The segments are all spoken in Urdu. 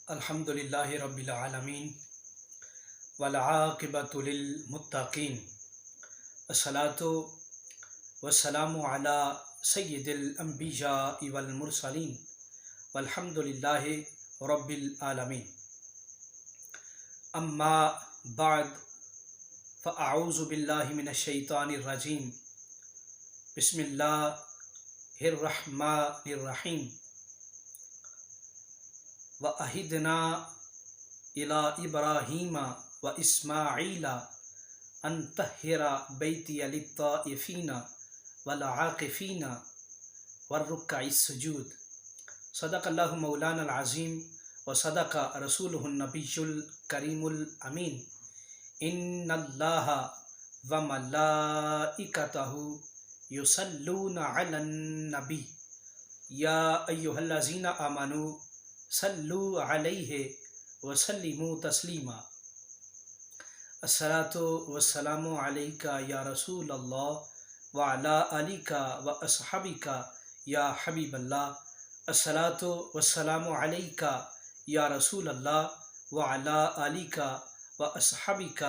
الحمد للہ رب العالمین والعاقبۃ للمتقین الصلاۃ والسلام علی سید الانبیاء والمرسلین والحمد للہ رب العالمین اما بعد فاعوذ باللہ من الشیطان الرجیم بسم اللہ الرحمن الرحیم وَأَهِدْنَا إِلَىٰ إِبْرَاهِيمَ وَإِسْمَاعِيلَ أَن طَهِّرَ بَيْتِيَ لِلطَّائِفِينَ وَالْعَاكِفِينَ وَالرُّكَّعِ السُّجُودِ صدق اللہ مولانا العظیم وصدق رسولہ النبی الکریم الامین ان اللہ وملائکتہ یصلون علی النبی یا ایہا الذین آمنوا صلو علیہ وسلموا تسلیما الصلاۃ والسلام علیک یا رسول اللہ وعلی آلک واصحابک یا حبیب اللہ الصلاۃ والسلام علیک یا رسول اللہ وعلی آلک واصحابک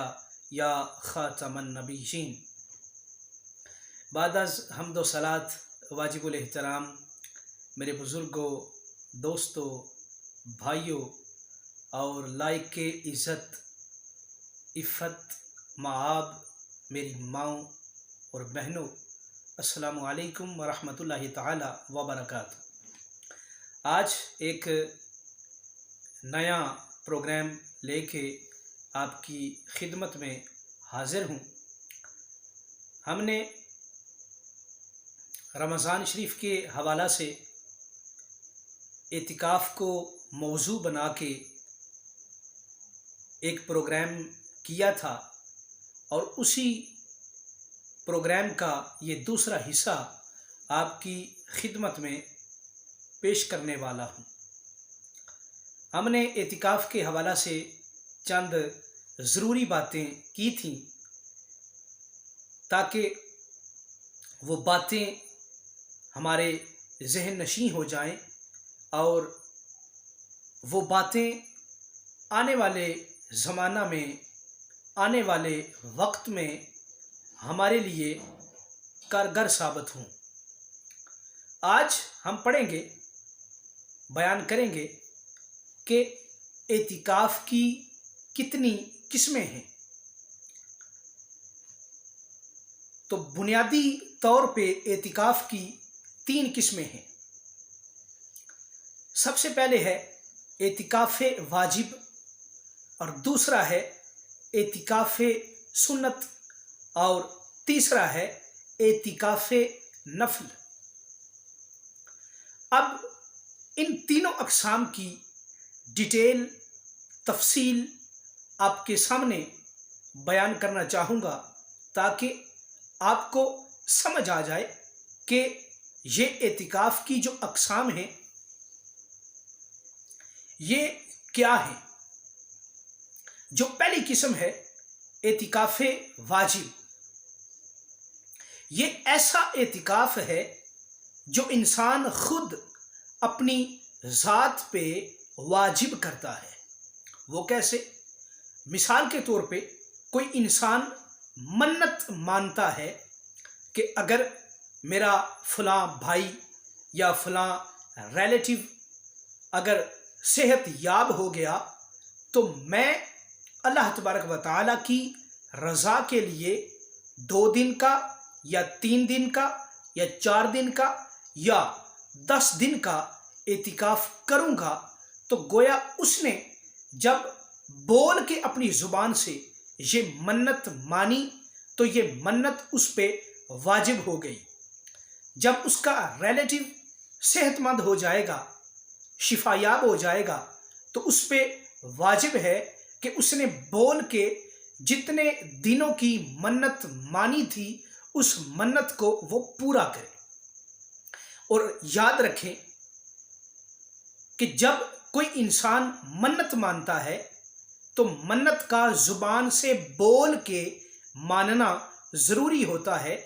یا خاتم النبیین۔ بعد از حمد و صلات واجب الاحترام میرے بزرگوں، دوستوں، بھائیوں اور لائق کے عزت، عفت، معاب میری ماؤں اور بہنوں، السلام علیکم ورحمۃ اللہ تعالی وبرکاتہ۔ آج ایک نیا پروگرام لے کے آپ کی خدمت میں حاضر ہوں۔ ہم نے رمضان شریف کے حوالہ سے اعتکاف کو موضوع بنا کے ایک پروگرام کیا تھا، اور اسی پروگرام کا یہ دوسرا حصہ آپ کی خدمت میں پیش کرنے والا ہوں۔ ہم نے اعتکاف کے حوالہ سے چند ضروری باتیں کی تھیں تاکہ وہ باتیں ہمارے ذہن نشین ہو جائیں اور وہ باتیں آنے والے زمانہ میں، آنے والے وقت میں ہمارے لیے کارگر ثابت ہوں۔ آج ہم پڑھیں گے، بیان کریں گے کہ اعتکاف کی کتنی قسمیں ہیں۔ تو بنیادی طور پہ اعتکاف کی 3 قسمیں ہیں۔ سب سے پہلے ہے اعتکاف واجب، اور دوسرا ہے اعتکاف سنت، اور تیسرا ہے اعتکاف نفل۔ اب ان تینوں اقسام کی ڈیٹیل، تفصیل آپ کے سامنے بیان کرنا چاہوں گا تاکہ آپ کو سمجھ آ جائے کہ یہ اعتکاف کی جو اقسام ہیں یہ کیا ہے۔ جو پہلی قسم ہے اعتکاف واجب، یہ ایسا اعتکاف ہے جو انسان خود اپنی ذات پہ واجب کرتا ہے۔ وہ کیسے؟ مثال کے طور پہ کوئی انسان منت مانتا ہے کہ اگر میرا فلاں بھائی یا فلاں ریلیٹیو اگر صحت یاب ہو گیا تو میں اللہ تبارک و تعالیٰ کی رضا کے لیے 2 دن کا یا 3 دن کا یا 4 دن کا یا 10 دن کا اعتکاف کروں گا۔ تو گویا اس نے جب بول کے اپنی زبان سے یہ منت مانی تو یہ منت اس پہ واجب ہو گئی۔ جب اس کا ریلیٹیو صحت مند ہو جائے گا، شفا یاب ہو جائے گا، تو اس پہ واجب ہے کہ اس نے بول کے جتنے دنوں کی منت مانی تھی اس منت کو وہ پورا کرے۔ اور یاد رکھیں کہ جب کوئی انسان منت مانتا ہے تو منت کا زبان سے بول کے ماننا ضروری ہوتا ہے۔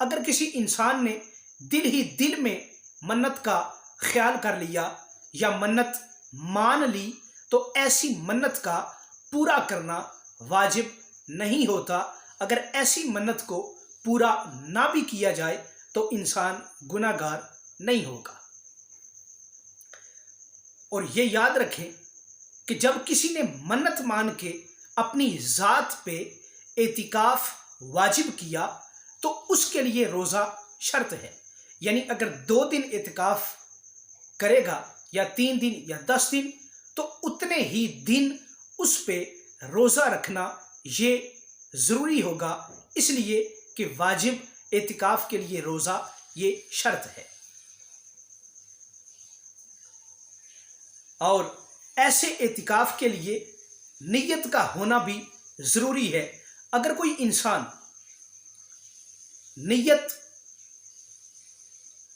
اگر کسی انسان نے دل ہی دل میں منت کا خیال کر لیا یا منت مان لی تو ایسی منت کا پورا کرنا واجب نہیں ہوتا۔ اگر ایسی منت کو پورا نہ بھی کیا جائے تو انسان گناہ گار نہیں ہوگا۔ اور یہ یاد رکھیں کہ جب کسی نے منت مان کے اپنی ذات پہ اعتکاف واجب کیا تو اس کے لیے روزہ شرط ہے۔ یعنی اگر 2 دن اعتکاف کرے گا یا 3 دن یا 10 دن تو اتنے ہی دن اس پہ روزہ رکھنا یہ ضروری ہوگا، اس لیے کہ واجب اعتکاف کے لیے روزہ یہ شرط ہے۔ اور ایسے اعتکاف کے لیے نیت کا ہونا بھی ضروری ہے۔ اگر کوئی انسان نیت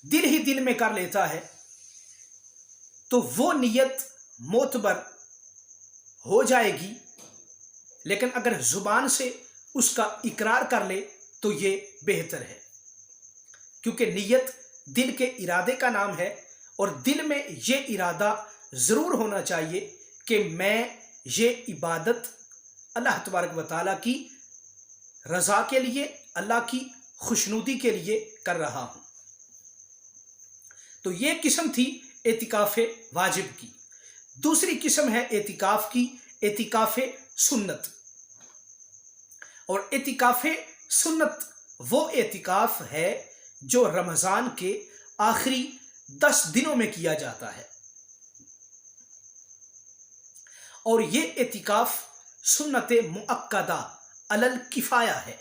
دل ہی دل میں کر لیتا ہے تو وہ نیت معتبر ہو جائے گی، لیکن اگر زبان سے اس کا اقرار کر لے تو یہ بہتر ہے، کیونکہ نیت دل کے ارادے کا نام ہے، اور دل میں یہ ارادہ ضرور ہونا چاہیے کہ میں یہ عبادت اللہ تبارک و تعالیٰ کی رضا کے لیے، اللہ کی خوشنودی کے لیے کر رہا ہوں۔ تو یہ قسم تھی اعتکاف واجب کی۔ دوسری قسم ہے اعتکاف کی، اعتکاف سنت۔ اور اعتکاف سنت وہ اعتکاف ہے جو رمضان کے آخری 10 دنوں میں کیا جاتا ہے، اور یہ اعتکاف سنت مؤکدہ علی الکفایہ ہے۔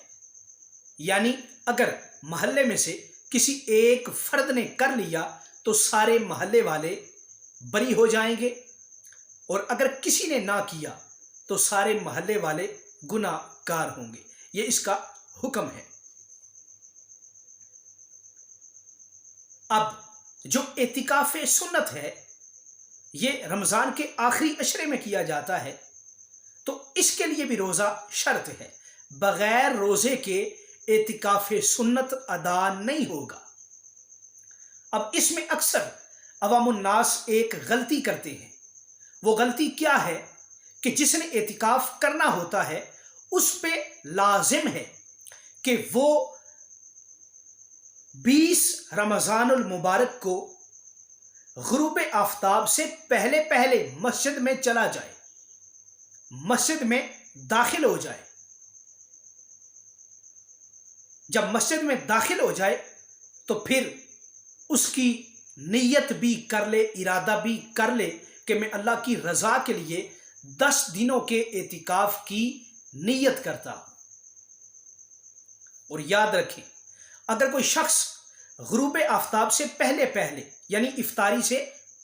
یعنی اگر محلے میں سے کسی ایک فرد نے کر لیا تو سارے محلے والے بری ہو جائیں گے، اور اگر کسی نے نہ کیا تو سارے محلے والے گناہ گار ہوں گے۔ یہ اس کا حکم ہے۔ اب جو اعتکاف سنت ہے یہ رمضان کے آخری عشرے میں کیا جاتا ہے، تو اس کے لیے بھی روزہ شرط ہے۔ بغیر روزے کے اعتکاف سنت ادا نہیں ہوگا۔ اب اس میں اکثر عوام الناس ایک غلطی کرتے ہیں۔ وہ غلطی کیا ہے کہ جس نے اعتکاف کرنا ہوتا ہے اس پہ لازم ہے کہ وہ 20 رمضان المبارک کو غروب آفتاب سے پہلے پہلے مسجد میں چلا جائے، مسجد میں داخل ہو جائے۔ جب مسجد میں داخل ہو جائے تو پھر اس کی نیت بھی کر لے، ارادہ بھی کر لے کہ میں اللہ کی رضا کے لیے 10 دنوں کے اعتکاف کی نیت کرتا ہوں۔ اور یاد رکھیں، اگر کوئی شخص غروب آفتاب سے پہلے پہلے یعنی افطاری سے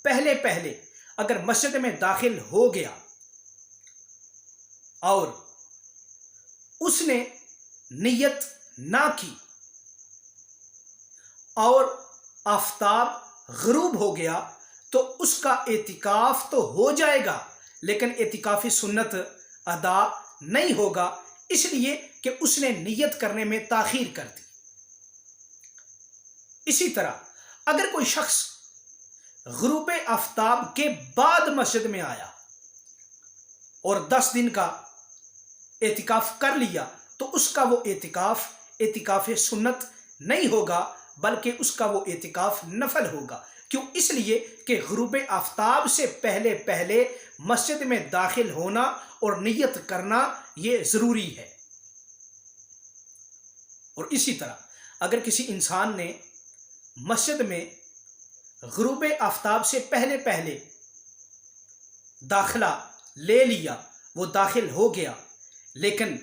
پہلے پہلے اگر مسجد میں داخل ہو گیا اور اس نے نیت نہ کی اور آفتاب غروب ہو گیا تو اس کا اعتکاف تو ہو جائے گا لیکن اعتکاف سنت ادا نہیں ہوگا، اس لیے کہ اس نے نیت کرنے میں تاخیر کر دی۔ اسی طرح اگر کوئی شخص غروب آفتاب کے بعد مسجد میں آیا اور 10 دن کا اعتکاف کر لیا تو اس کا وہ اعتکاف سنت نہیں ہوگا، بلکہ اس کا وہ اعتکاف نفل ہوگا۔ کیوں؟ اس لیے کہ غروب آفتاب سے پہلے پہلے مسجد میں داخل ہونا اور نیت کرنا یہ ضروری ہے۔ اور اسی طرح اگر کسی انسان نے مسجد میں غروب آفتاب سے پہلے پہلے داخلہ لے لیا، وہ داخل ہو گیا، لیکن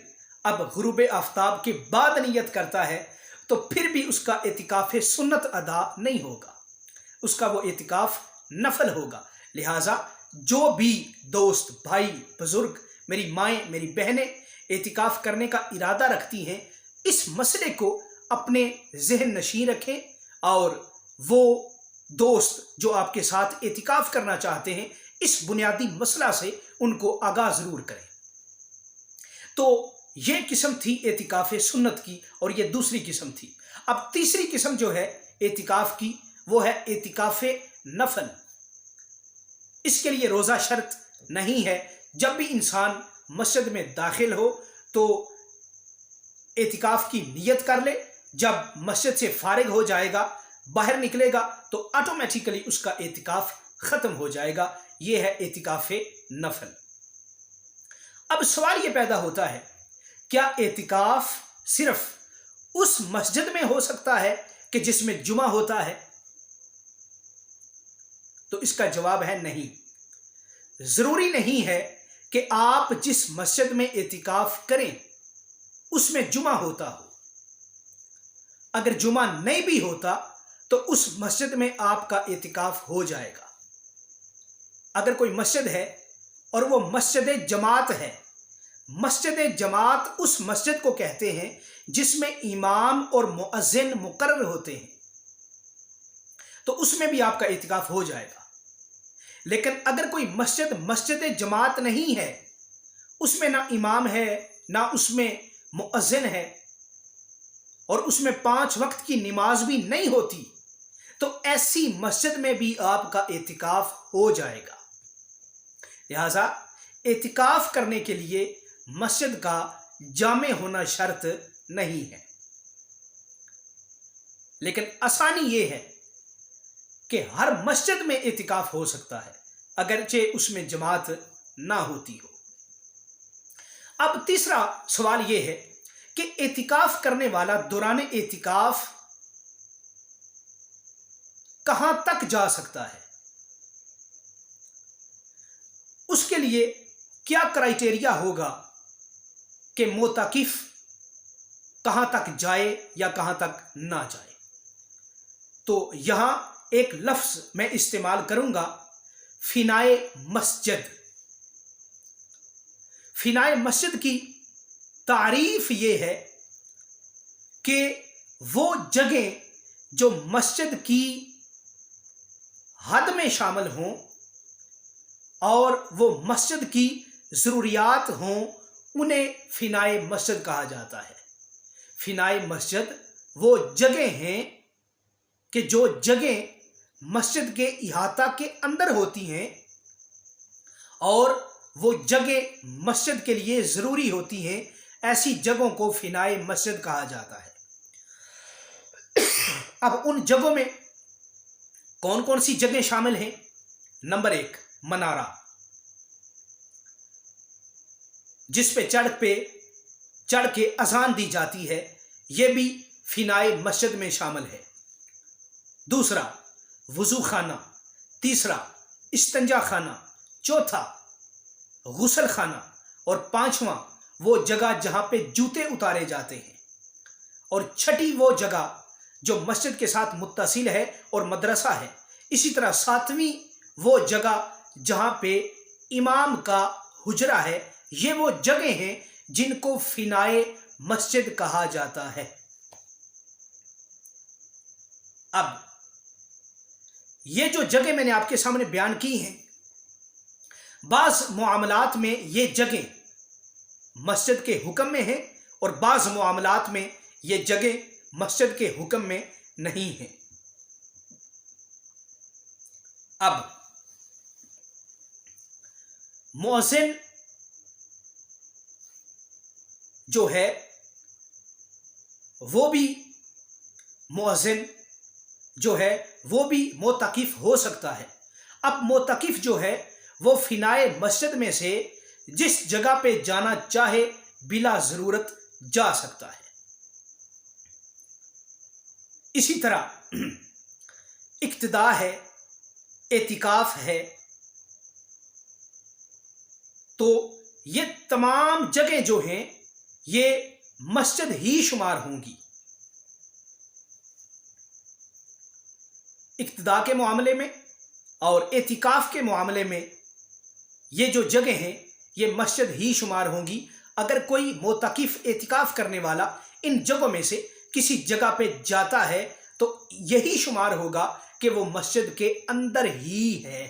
اب غروب آفتاب کے بعد نیت کرتا ہے تو پھر بھی اس کا اعتکاف سنت ادا نہیں ہوگا، اس کا وہ اعتکاف نفل ہوگا۔ لہٰذا جو بھی دوست، بھائی، بزرگ، میری مائیں، میری بہنیں اعتکاف کرنے کا ارادہ رکھتی ہیں، اس مسئلے کو اپنے ذہن نشین رکھیں، اور وہ دوست جو آپ کے ساتھ اعتکاف کرنا چاہتے ہیں اس بنیادی مسئلہ سے ان کو آگاہ ضرور کریں۔ تو یہ قسم تھی اعتکاف سنت کی، اور یہ دوسری قسم تھی۔ اب تیسری قسم جو ہے اعتکاف کی وہ ہے اعتکاف نفل۔ اس کے لیے روزہ شرط نہیں ہے۔ جب بھی انسان مسجد میں داخل ہو تو اعتکاف کی نیت کر لے، جب مسجد سے فارغ ہو جائے گا، باہر نکلے گا تو آٹومیٹیکلی اس کا اعتکاف ختم ہو جائے گا۔ یہ ہے اعتکاف نفل۔ اب سوال یہ پیدا ہوتا ہے، کیا اعتکاف صرف اس مسجد میں ہو سکتا ہے کہ جس میں جمعہ ہوتا ہے؟ تو اس کا جواب ہے نہیں۔ ضروری نہیں ہے کہ آپ جس مسجد میں اعتکاف کریں اس میں جمعہ ہوتا ہو۔ اگر جمعہ نہیں بھی ہوتا تو اس مسجد میں آپ کا اعتکاف ہو جائے گا۔ اگر کوئی مسجد ہے اور وہ مسجد جماعت ہے، مسجد جماعت اس مسجد کو کہتے ہیں جس میں امام اور مؤذن مقرر ہوتے ہیں، تو اس میں بھی آپ کا اعتکاف ہو جائے گا۔ لیکن اگر کوئی مسجد جماعت نہیں ہے، اس میں نہ امام ہے نہ اس میں مؤذن ہے اور اس میں 5 وقت کی نماز بھی نہیں ہوتی، تو ایسی مسجد میں بھی آپ کا اعتکاف ہو جائے گا۔ لہذا اعتکاف کرنے کے لیے مسجد کا جامع ہونا شرط نہیں ہے، لیکن آسانی یہ ہے کہ ہر مسجد میں اعتکاف ہو سکتا ہے اگرچہ اس میں جماعت نہ ہوتی ہو۔ اب تیسرا سوال یہ ہے کہ اعتکاف کرنے والا دوران اعتکاف کہاں تک جا سکتا ہے؟ اس کے لیے کیا کرائیٹیریا ہوگا کہ معتکف کہاں تک جائے یا کہاں تک نہ جائے؟ تو یہاں ایک لفظ میں استعمال کروں گا، فنائے مسجد۔ فنائے مسجد کی تعریف یہ ہے کہ وہ جگہیں جو مسجد کی حد میں شامل ہوں اور وہ مسجد کی ضروریات ہوں، انہیں فنائے مسجد کہا جاتا ہے۔ فنائے مسجد وہ جگہیں ہیں کہ جو جگہیں مسجد کے احاطہ کے اندر ہوتی ہیں اور وہ جگہ مسجد کے لیے ضروری ہوتی ہیں، ایسی جگہوں کو فنائے مسجد کہا جاتا ہے۔ اب ان جگہوں میں کون کون سی جگہیں شامل ہیں؟ نمبر 1، منارہ، جس پہ چڑھ کے اذان دی جاتی ہے، یہ بھی فنائے مسجد میں شامل ہے۔ دوسرا، وضو خانہ۔ تیسرا، استنجا خانہ۔ چوتھا، غسل خانہ۔ اور 5واں، وہ جگہ جہاں پہ جوتے اتارے جاتے ہیں۔ اور 6ٹھی وہ جگہ جو مسجد کے ساتھ متصل ہے اور مدرسہ ہے۔ اسی طرح 7ویں وہ جگہ جہاں پہ امام کا حجرہ ہے۔ یہ وہ جگہیں ہیں جن کو فنائے مسجد کہا جاتا ہے۔ اب یہ جو جگہ میں نے آپ کے سامنے بیان کی ہیں، بعض معاملات میں یہ جگہ مسجد کے حکم میں ہیں اور بعض معاملات میں یہ جگہ مسجد کے حکم میں نہیں ہیں۔ اب مؤذن جو ہے وہ بھی معتکف ہو سکتا ہے۔ اب معتکف جو ہے وہ فنائے مسجد میں سے جس جگہ پہ جانا چاہے بلا ضرورت جا سکتا ہے۔ اسی طرح اقتداء ہے، اعتکاف ہے، تو یہ تمام جگہیں جو ہیں یہ مسجد ہی شمار ہوں گی۔ اقتداء کے معاملے میں اور اعتکاف کے معاملے میں یہ جو جگہیں ہیں یہ مسجد ہی شمار ہوں گی۔ اگر کوئی معتکف اعتکاف کرنے والا ان جگہوں میں سے کسی جگہ پہ جاتا ہے تو یہی شمار ہوگا کہ وہ مسجد کے اندر ہی ہے۔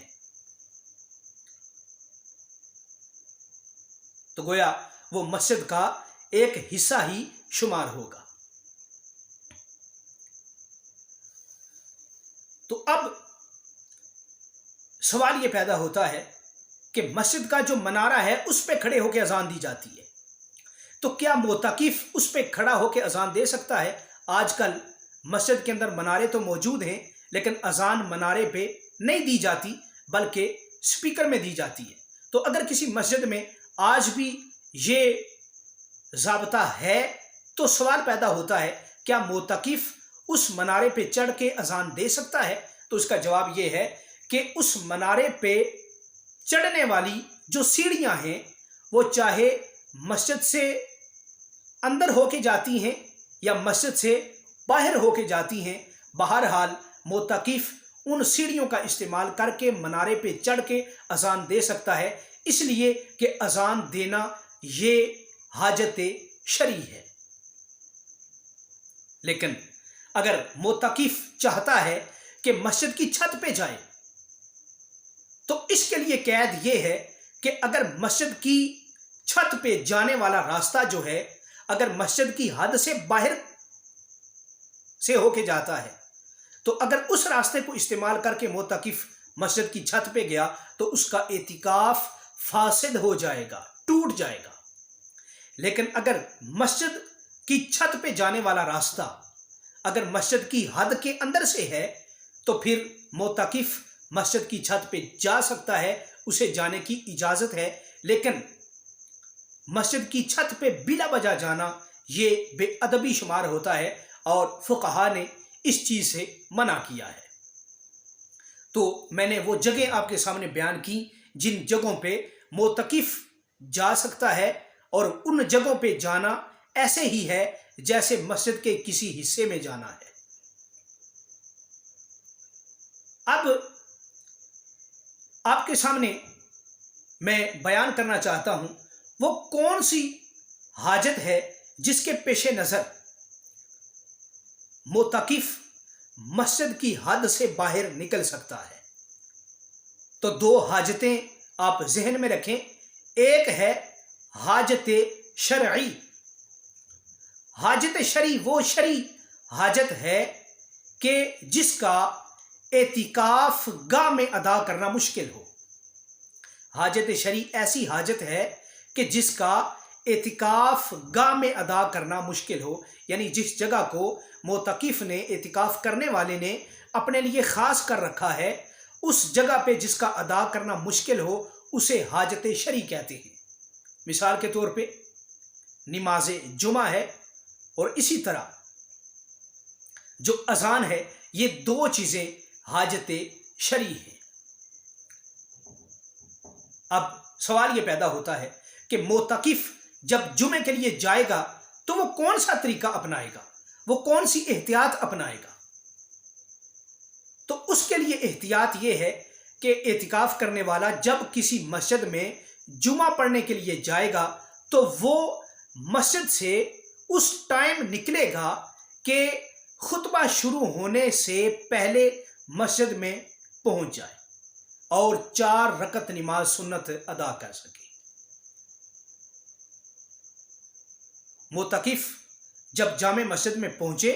تو گویا وہ مسجد کا ایک حصہ ہی شمار ہوگا۔ تو اب سوال یہ پیدا ہوتا ہے کہ مسجد کا جو منارہ ہے اس پہ کھڑے ہو کے اذان دی جاتی ہے، تو کیا معتکف اس پہ کھڑا ہو کے اذان دے سکتا ہے؟ آج کل مسجد کے اندر منارے تو موجود ہیں لیکن اذان منارے پہ نہیں دی جاتی بلکہ سپیکر میں دی جاتی ہے۔ تو اگر کسی مسجد میں آج بھی یہ ضابطہ ہے تو سوال پیدا ہوتا ہے کیا معتکف اس منارے پہ چڑھ کے اذان دے سکتا ہے؟ تو اس کا جواب یہ ہے کہ اس منارے پہ چڑھنے والی جو سیڑھیاں ہیں وہ چاہے مسجد سے اندر ہو کے جاتی ہیں یا مسجد سے باہر ہو کے جاتی ہیں، بہرحال معتکف ان سیڑھیوں کا استعمال کر کے منارے پہ چڑھ کے اذان دے سکتا ہے، اس لیے کہ اذان دینا یہ حاجت شرعی ہے۔ لیکن اگر معتکف چاہتا ہے کہ مسجد کی چھت پہ جائے تو اس کے لیے قید یہ ہے کہ اگر مسجد کی چھت پہ جانے والا راستہ جو ہے اگر مسجد کی حد سے باہر سے ہو کے جاتا ہے تو اگر اس راستے کو استعمال کر کے معتکف مسجد کی چھت پہ گیا تو اس کا اعتکاف فاسد ہو جائے گا، ٹوٹ جائے گا۔ لیکن اگر مسجد کی چھت پہ جانے والا راستہ اگر مسجد کی حد کے اندر سے ہے تو پھر معتکف مسجد کی چھت پہ جا سکتا ہے، اسے جانے کی اجازت ہے، لیکن مسجد کی چھت پہ بلا وجہ جانا یہ بے ادبی شمار ہوتا ہے اور فقہا نے اس چیز سے منع کیا ہے۔ تو میں نے وہ جگہیں آپ کے سامنے بیان کی جن جگہوں پہ معتکف جا سکتا ہے، اور ان جگہوں پہ جانا ایسے ہی ہے جیسے مسجد کے کسی حصے میں جانا ہے۔ اب آپ کے سامنے میں بیان کرنا چاہتا ہوں وہ کون سی حاجت ہے جس کے پیش نظر معتکف مسجد کی حد سے باہر نکل سکتا ہے۔ تو دو حاجتیں آپ ذہن میں رکھیں، ایک ہے حاجت شرعی۔ حاجت شرعی وہ شرعی حاجت ہے کہ جس کا اعتکاف گاہ میں ادا کرنا مشکل ہو۔ حاجت شرعی ایسی حاجت ہے کہ جس کا اعتکاف گاہ میں ادا کرنا مشکل ہو، یعنی جس جگہ کو معتکف نے اعتکاف کرنے والے نے اپنے لیے خاص کر رکھا ہے، اس جگہ پہ جس کا ادا کرنا مشکل ہو اسے حاجت شرعی کہتے ہیں۔ مثال کے طور پہ نماز جمعہ ہے اور اسی طرح جو اذان ہے، یہ دو چیزیں حاجت شرعی ہیں۔ اب سوال یہ پیدا ہوتا ہے کہ معتکف جب جمعے کے لیے جائے گا تو وہ کون سا طریقہ اپنائے گا، وہ کون سی احتیاط اپنائے گا؟ تو اس کے لیے احتیاط یہ ہے کہ اعتکاف کرنے والا جب کسی مسجد میں جمعہ پڑھنے کے لیے جائے گا تو وہ مسجد سے اس ٹائم نکلے گا کہ خطبہ شروع ہونے سے پہلے مسجد میں پہنچ جائے اور 4 رکعت نماز سنت ادا کر سکے۔ معتکف جب جامع مسجد میں پہنچے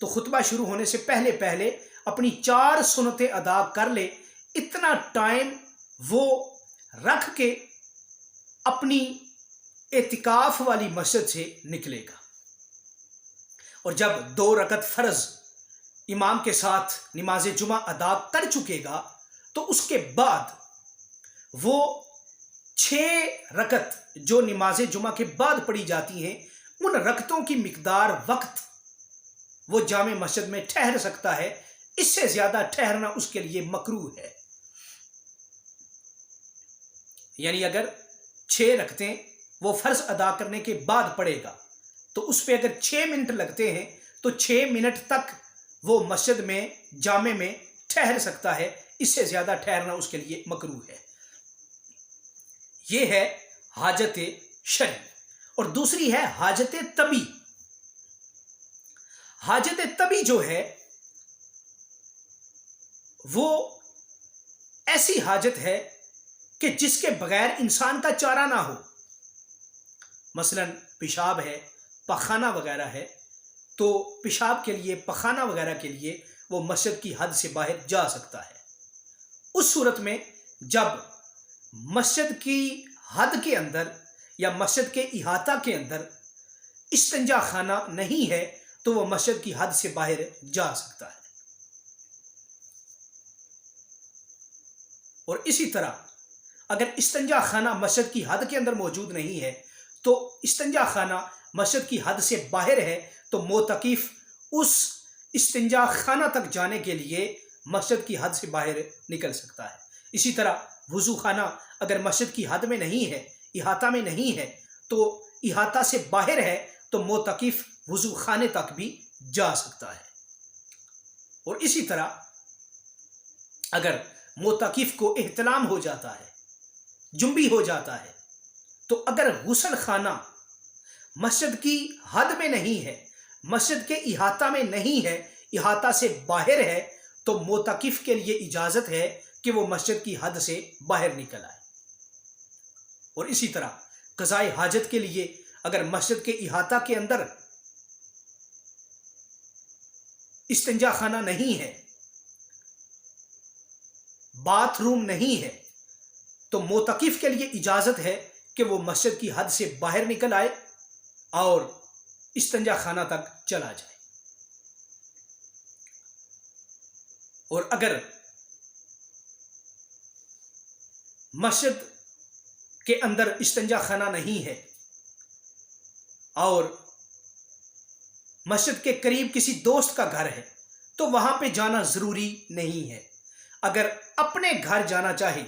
تو خطبہ شروع ہونے سے پہلے اپنی 4 سنتیں ادا کر لے، اتنا ٹائم وہ رکھ کے اپنی اعتکاف والی مسجد سے نکلے گا، اور جب 2 رکعت فرض امام کے ساتھ نماز جمعہ ادا کر چکے گا تو اس کے بعد وہ 6 رکعت جو نماز جمعہ کے بعد پڑھی جاتی ہیں ان رکعتوں کی مقدار وقت وہ جامع مسجد میں ٹھہر سکتا ہے، اس سے زیادہ ٹھہرنا اس کے لیے مکروہ ہے۔ یعنی اگر 6 رکعتیں وہ فرض ادا کرنے کے بعد پڑھے گا تو اس پہ اگر 6 منٹ لگتے ہیں تو 6 منٹ تک وہ مسجد میں جامع میں ٹھہر سکتا ہے، اس سے زیادہ ٹھہرنا اس کے لیے مکروہ ہے۔ یہ ہے حاجت شرعی، اور دوسری ہے حاجت طبی۔ حاجت طبی جو ہے وہ ایسی حاجت ہے کہ جس کے بغیر انسان کا چارہ نہ ہو، مثلا پیشاب ہے، پخانہ وغیرہ ہے، تو پیشاب کے لیے، پخانہ وغیرہ کے لیے وہ مسجد کی حد سے باہر جا سکتا ہے۔ اس صورت میں جب مسجد کی حد کے اندر یا مسجد کے احاطہ کے اندر استنجا خانہ نہیں ہے تو وہ مسجد کی حد سے باہر جا سکتا ہے۔ اور اسی طرح اگر استنجا خانہ مسجد کی حد کے اندر موجود نہیں ہے تو استنجا خانہ مسجد کی حد سے باہر ہے تو معتکف اس استنجا خانہ تک جانے کے لیے مسجد کی حد سے باہر نکل سکتا ہے۔ اسی طرح وضو خانہ اگر مسجد کی حد میں نہیں ہے، احاطہ میں نہیں ہے، تو احاطہ سے باہر ہے تو معتکف وضو خانے تک بھی جا سکتا ہے۔ اور اسی طرح اگر معتکف کو احتلام ہو جاتا ہے، جنبی ہو جاتا ہے، تو اگر غسل خانہ مسجد کی حد میں نہیں ہے، مسجد کے احاطہ میں نہیں ہے، احاطہ سے باہر ہے، تو معتکف کے لیے اجازت ہے کہ وہ مسجد کی حد سے باہر نکل آئے۔ اور اسی طرح قضاء حاجت کے لیے اگر مسجد کے احاطہ کے اندر استنجا خانہ نہیں ہے، باتھ روم نہیں ہے، تو معتکف کے لیے اجازت ہے کہ وہ مسجد کی حد سے باہر نکل آئے اور استنجا خانہ تک چلا جائے۔ اور اگر مسجد کے اندر استنجا خانہ نہیں ہے اور مسجد کے قریب کسی دوست کا گھر ہے تو وہاں پہ جانا ضروری نہیں ہے۔ اگر اپنے گھر جانا چاہے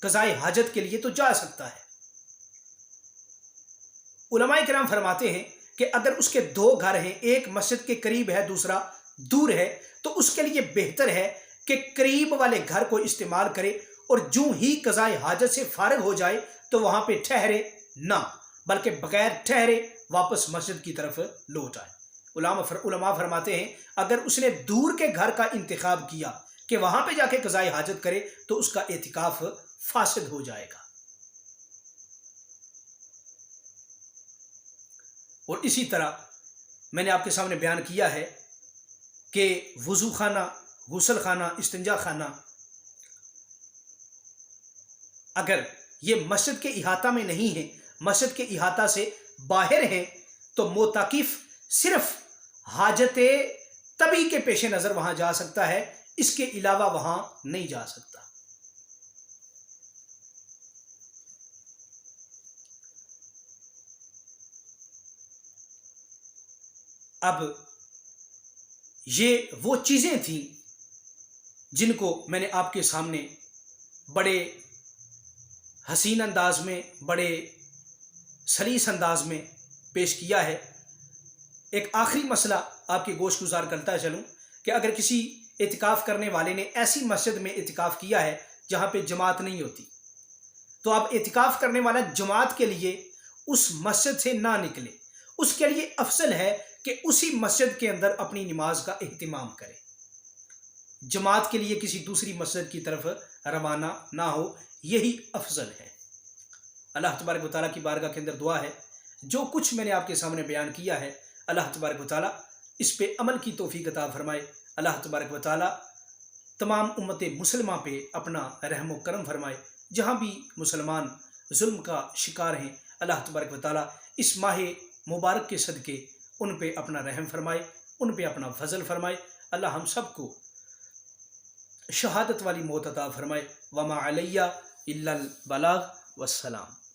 قضاء حاجت کے لیے تو جا سکتا ہے۔ علماء کرام فرماتے ہیں کہ اگر اس کے دو گھر ہیں، ایک مسجد کے قریب ہے، دوسرا دور ہے، تو اس کے لیے بہتر ہے کہ قریب والے گھر کو استعمال کرے اور جو ہی قضاء حاجت سے فارغ ہو جائے تو وہاں پہ ٹھہرے نہ، بلکہ بغیر ٹھہرے واپس مسجد کی طرف لوٹ آئے۔ علماء فرماتے ہیں اگر اس نے دور کے گھر کا انتخاب کیا کہ وہاں پہ جا کے قضاء حاجت کرے تو اس کا اعتکاف فاسد ہو جائے گا۔ اور اسی طرح میں نے آپ کے سامنے بیان کیا ہے کہ وضو خانہ، غسل خانہ، استنجا خانہ اگر یہ مسجد کے احاطہ میں نہیں ہے، مسجد کے احاطہ سے باہر ہے، تو معتکف صرف حاجت طبی کے پیش نظر وہاں جا سکتا ہے، اس کے علاوہ وہاں نہیں جا سکتا۔ اب یہ وہ چیزیں تھیں جن کو میں نے آپ کے سامنے بڑے حسین انداز میں، بڑے سلیس انداز میں پیش کیا ہے۔ ایک آخری مسئلہ آپ کے گوش گزار کرتا چلوں کہ اگر کسی اعتکاف کرنے والے نے ایسی مسجد میں اعتکاف کیا ہے جہاں پہ جماعت نہیں ہوتی، تو اب اعتکاف کرنے والا جماعت کے لیے اس مسجد سے نہ نکلے، اس کے لیے افضل ہے کہ اسی مسجد کے اندر اپنی نماز کا اہتمام کرے، جماعت کے لیے کسی دوسری مسجد کی طرف روانہ نہ ہو، یہی افضل ہے۔ اللہ تبارک و تعالیٰ کی بارگاہ کے اندر دعا ہے جو کچھ میں نے آپ کے سامنے بیان کیا ہے، اللہ تبارک و تعالیٰ اس پہ عمل کی توفیق عطا فرمائے۔ اللہ تبارک و تعالیٰ تمام امت مسلمہ پہ اپنا رحم و کرم فرمائے۔ جہاں بھی مسلمان ظلم کا شکار ہیں، اللہ تبارک و تعالیٰ اس ماہ مبارک کے صدقے ان پہ اپنا رحم فرمائے، ان پہ اپنا فضل فرمائے۔ اللہ ہم سب کو شہادت والی موت عطا فرمائے۔ وما علیہ الا البلاغ والسلام۔